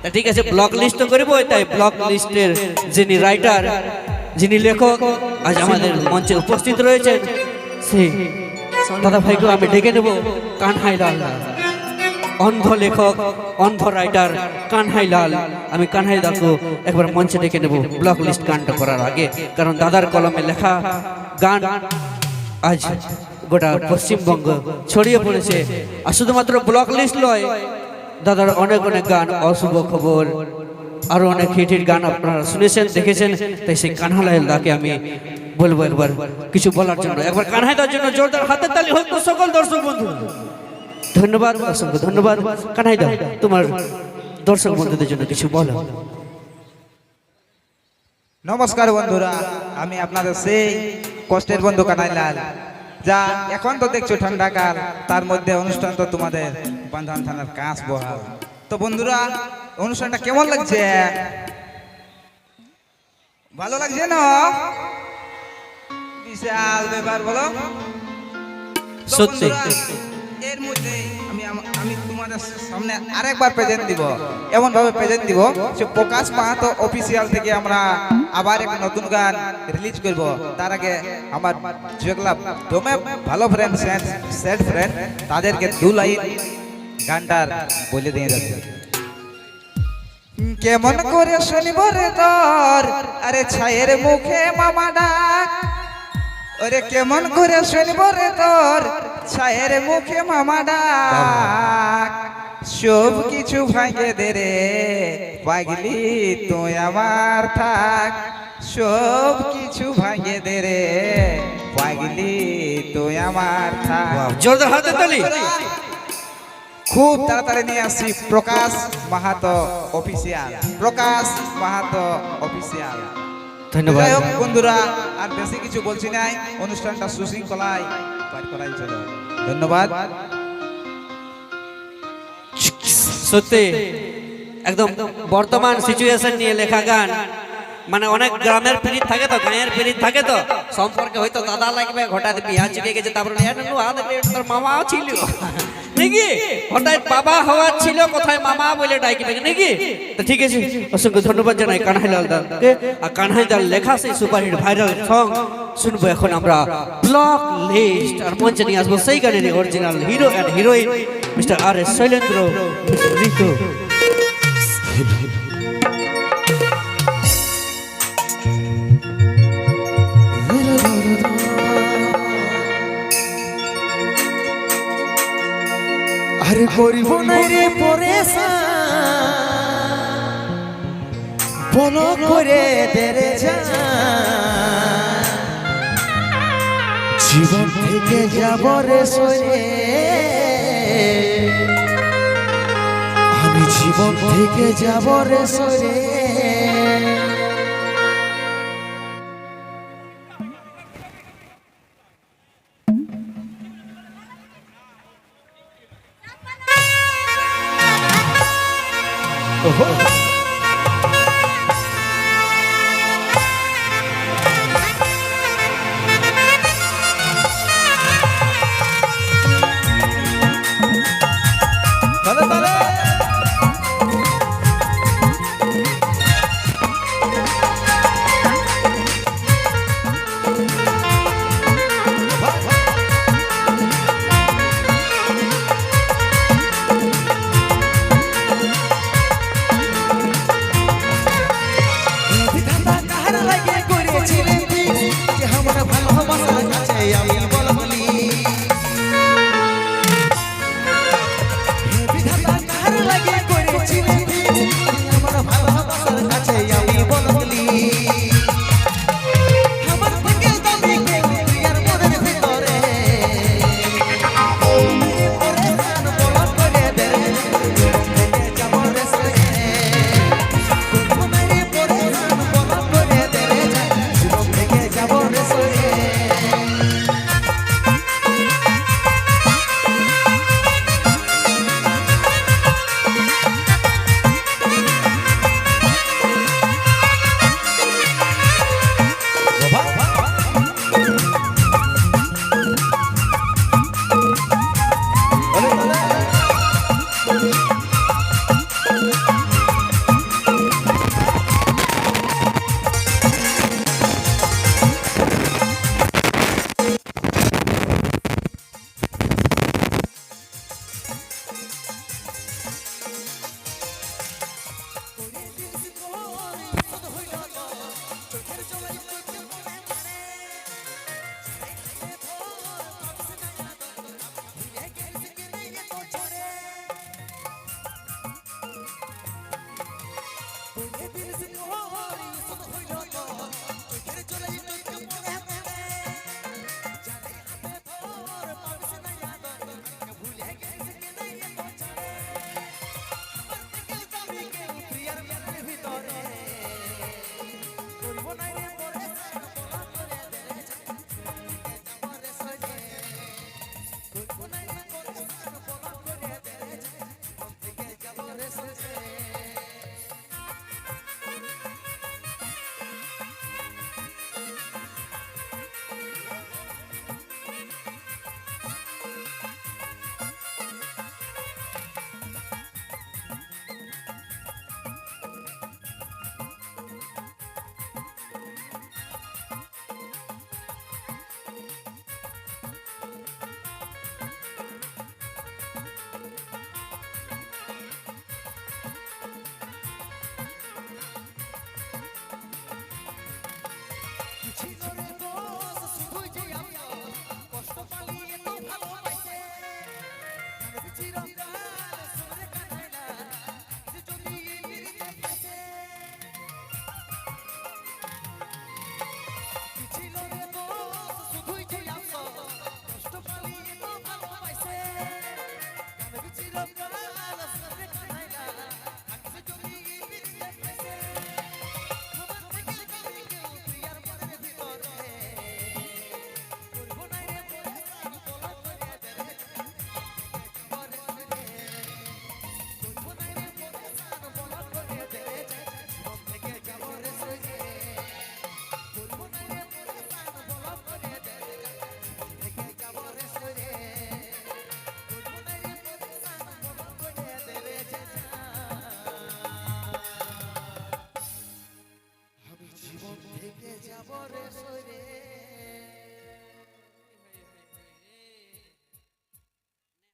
তা ঠিক আছে, ব্লক লিস্ট তো করবো। তাই ব্লক লিস্টের যিনি রাইটার, যিনি লেখক আজ আমাদের মঞ্চে উপস্থিত রয়েছেন, সেই দাদা ভাইকে আমি ডেকে নেব। কানহাইলাল, অন্ধ লেখক, অন্ধ রাইটার কানহাইলাল। আমি কানহাইলালকে একবার মঞ্চে ডেকে নেব ব্লক লিস্ট গানটা করার আগে, কারণ দাদার কলমে লেখা গান আজ গোটা পশ্চিমবঙ্গ ছড়িয়ে পড়েছে। আর শুধুমাত্র ব্লক লিস্ট নয়, দাদার অনেক অনেক গান, অশুভ খবর, আরো অনেক হিট গান আপনারা শুনেছেন, দেখেছেন। তাই সেই কানহাইলাল দাকে আমি বলবো একবার কিছু বলার জন্য। একবার কানহাইলালের জন্য জোরদার হাতের তালি হোক তো সকল দর্শক বন্ধু। ধন্যবাদ, অসংখ্য ধন্যবাদ। কানহাইদা, তোমার দর্শক বন্ধুদের জন্য কিছু বলো। নমস্কার বন্ধুরা, আমি আপনাদের সেই কষ্টের বন্ধু কানহাইলাল। যা এখন তো দেখছো ঠান্ডাকাল, তার মধ্যে অনুষ্ঠান তো তোমাদের বান্ধান থানার কাজ বহাল। তো বন্ধুরা, অনুষ্ঠানটা কেমন লাগছে? ভালো লাগছে না? বিশাল ব্যাপার বলো। সত্যি এর মধ্যে আমি তোমাদের সামনে আরেকবার প্রেজেন্ট দিব, এমন ভাবে প্রেজেন্ট দিব যে প্রকাশ মাহাতো অফিসিয়াল থেকে আমরা আবার একটা নতুন গান রিলিজ করব। তার আগে আমার যেগুলা দমে ভালো ফ্রেন্ড, সেট ফ্রেন্ড, তাদেরকে দু লাইন গানটার বলে দিয়ে যাচ্ছে। কেমন করে শুনিব রে তোর আরে ছায়ের মুখে মামা ডাক, ওরে কেমন করে শুনব রে তোর ছায়ের মুখে মামা ডাক, সব কিছু ভাঙে দে রে পাগলি তুই আমার থাক, সব কিছু ভাঙে দে রে পাগলি তুই আমার থাক। জোরদার হাতের তালি। খুব তাড়াতাড়ি নিয়ে আসছি প্রকাশ মাহাতো অফিসিয়াল, প্রকাশ মাহাতো অফিসিয়াল। ধন্যবাদ বন্ধুরা, আর বেশি কিছু বলছি নাই, অনুষ্ঠানটা সুশৃঙ্খলায় পার করাই চলো। ধন্যবাদ। সত্যি একদম বর্তমান সিচুয়েশন নিয়ে লেখা গান। মানে অনেক গ্রামের পিরিত থাকে তো, গাঁয়ের পিরিত থাকে তো, সম্পর্কে হয়তো দাদা লাগবে, হঠাৎ বিয়া চিপে গেছে, তারপরে তোর মামাও ছিল নাকি, হঠাৎ বাবা হওয়ার ছিল, কোথায় মামা বলে ডাকিবে নাকি। তো ঠিক আছে, অসংখ্য ধন্যবাদ জানাই কানহাইলাল দাকে। আর কানহাইলাল লেখা সেই সুপারহিট ভাইরাল সং শুনবো এখন আমরা, ব্লক লিস্ট। আর মঞ্চে নিয়ে আসবো সেই গানের original hero and heroine mister R S Shailendra, Ritu. আর করিব না রে পরেশান, বলো করে দেরে যা, জীবন থেকে যাব রে সরে, আমি জীবন থেকে যাব রে সরে। এদিন সে মোহর ইসত হইল তোর চোখের জলে